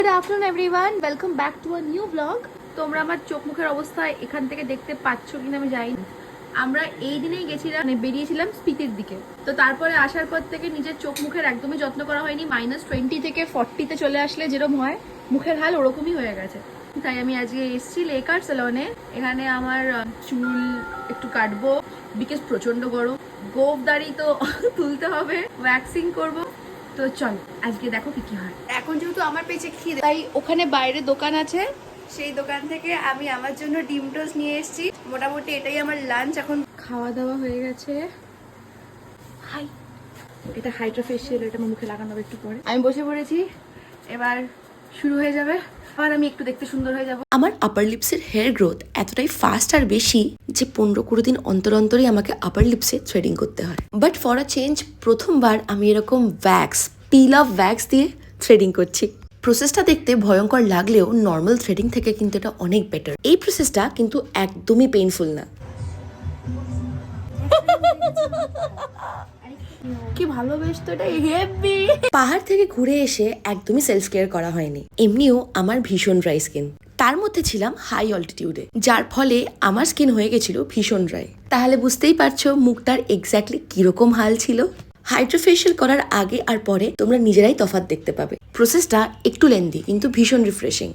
Good afternoon everyone, welcome back to a new blog. তোমরা আমার চোখ মুখের অবস্থা এখান থেকে দেখতে পাচ্ছ কিনা আমি জানি না। আমরা এই দিনেই গেছিলাম, বেরিয়েছিলাম স্পিতির দিকে। তো তারপরে আসার পর থেকে নিজের চোখ মুখের একদমই যত্ন করা হয়নি। -20 থেকে 40-তে চলে আসলে যেরকম হয় মুখের হাল ওরকমই হয়ে গেছে। তাই আমি আজকে এসেছি লেক আর্ট সেলনে। এখানে আমার চুল একটু কাটবো, বিকজ প্রচন্ড গরম। গোফ দাড়ি তো তুলতে হবে, ওয়্যাক্সিং করবো। তো চল আজকে দেখো কি কি হয়। এখন যেহেতু আমার পেটে খিদে, তাই ওখানে বাইরে দোকান আছে, সেই দোকান থেকে আমি আমার জন্য ডিম টোস্ট নিয়ে এসেছি। মোটামুটি এটাই আমার লাঞ্চ। এখন খাওয়া দাওয়া হয়ে গেছে। হাই, এটা হাইড্রা ফেশিয়াল, এটা আমার মুখে লাগানো হবে একটু পরে। আমি বসে পড়েছি, এবার শুরু হয়ে যাবে। আর আমি একটু দেখতে সুন্দর হয়ে যাব। আমার আপার লিপসের হেয়ার গ্রোথ এতটাই ফাস্ট আর বেশি যে 15-20 দিন অন্তর অন্তরই আমাকে আপার লিপসে থ্রেডিং করতে হয়। বাট ফর আ চেঞ্জ প্রথমবার আমি এরকম পিল অফ ওয়্যাক্স দিয়ে থ্রেডিং করছি। প্রসেসটা দেখতে ভয়ঙ্কর লাগলেও নর্মাল থ্রেডিং থেকে কিন্তু এটা অনেক বেটার। এই প্রসেসটা কিন্তু একদমই পেইনফুল না। কি ভালোবেসতো এটা, হেভি। পাহাড় থেকে ঘুরে এসে একদমই সেলফ কেয়ার করা হয়নি। এমনিও আমার ভীষণ ড্রাই স্কিন, তার মধ্যে ছিলাম হাই অল্টিটিউডে, যার ফলে আমার স্কিন হয়ে গেছিল ভীষণ ড্রাই। তাহলে বুঝতেই পারছো মুখটার এক্স্যাক্টলি কিরকম হাল ছিল। হাইড্রা ফেশিয়াল করার আগে আর পরে তোমরা নিজেরাই তফাৎ দেখতে পাবে। প্রসেসটা একটু লেন্দি কিন্তু ভীষণ রিফ্রেশিং।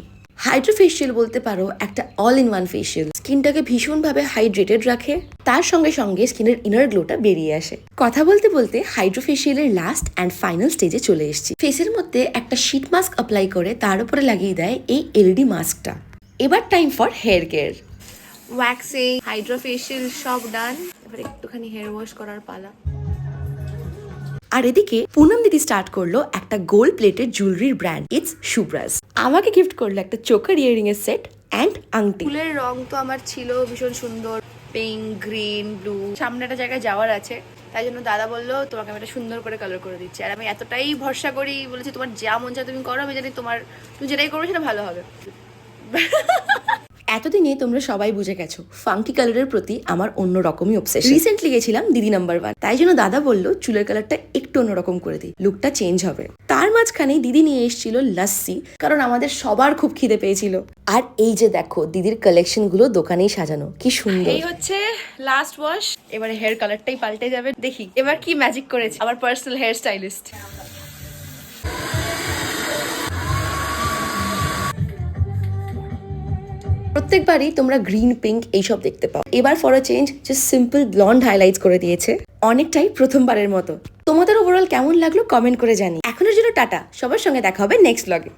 হাইড্রা ফেশিয়াল বলতে পারো একটা অল ইন ওয়ান ফেশিয়াল। স্কিনটাকে ভীষণভাবে হাইড্রেটেড রাখে, তার সঙ্গে সঙ্গে স্কিনের ইনার গ্লোটা বেরিয়ে আসে। কথা বলতে বলতে হাইড্রা ফেশিয়ালের লাস্ট অ্যান্ড ফাইনাল স্টেজে চলে এসেছি। ফেসের মধ্যে একটা শীট মাস্ক অ্যাপ্লাই করে তার উপরে লাগিয়ে দেয় এই এলইডি মাস্কটা। এবার time for hair care. Waxing, hydra facial সব ডান। এবার একটুখানি হেয়ার ওয়াশ করার পালা। আর এদিকে পুনম দিদি স্টার্ট করলো একটা গোল্ড প্লেটেড জুয়েলারির ব্র্যান্ড ইটস শুভ্রাজ। আমাকে গিফট করলো একটা চোকার ইয়ারিং এর সেট অ্যান্ড আংটি। ফুলের রং তো আমার ছিল ভীষণ সুন্দর, পিঙ্ক, গ্রিন, ব্লু। সামনে একটা জায়গায় যাওয়ার আছে, তাই জন্য দাদা বললো তোমাকে আমি একটা সুন্দর করে কালার করে দিচ্ছি। আর আমি এতটাই ভরসা করি, বলেছি তোমার যা মন চায় তুমি করো, আমি জানি তুমি যেটাই করবে সেটা ভালো হবে। এতদিনে তোমরা সবাই বুঝে গেছো ফাঙ্কি কালারের প্রতি আমার অন্য রকমই অবসেশন। রিসেন্টলি গেছিলাম দিদি নাম্বার 1, তাই জন্য দাদা বললো চুলের কালারটা একটু অন্যরকম করে দিই, লুকটা চেঞ্জ হবে। তার মাঝখানে দিদি নিয়ে এসেছিল লাস্সি, কারণ আমাদের সবার খুব খিদে পেয়েছিল। আর এই যে দেখো দিদির কালেকশন গুলো দোকানেই সাজানো, কি সুন্দর। এই হচ্ছে লাস্ট ওয়াশ। এবারে হেয়ার কালারটাই পাল্টে যাবে। দেখি এবার কি ম্যাজিক করেছে আমার পার্সোনাল হেয়ার স্টাইলিস্ট। প্রত্যেকবারই তোমরা গ্রিন, পিঙ্ক এইসব দেখতে পাও। এবার for a change just simple blonde highlights করে দিয়েছে, অনেকটাই প্রথমবারের মতো। তোমাদের ওভারঅল কেমন লাগলো কমেন্ট করে জানি। এখনের জন্য টাটা, সবার সঙ্গে দেখা হবে নেক্সট ব্লগে।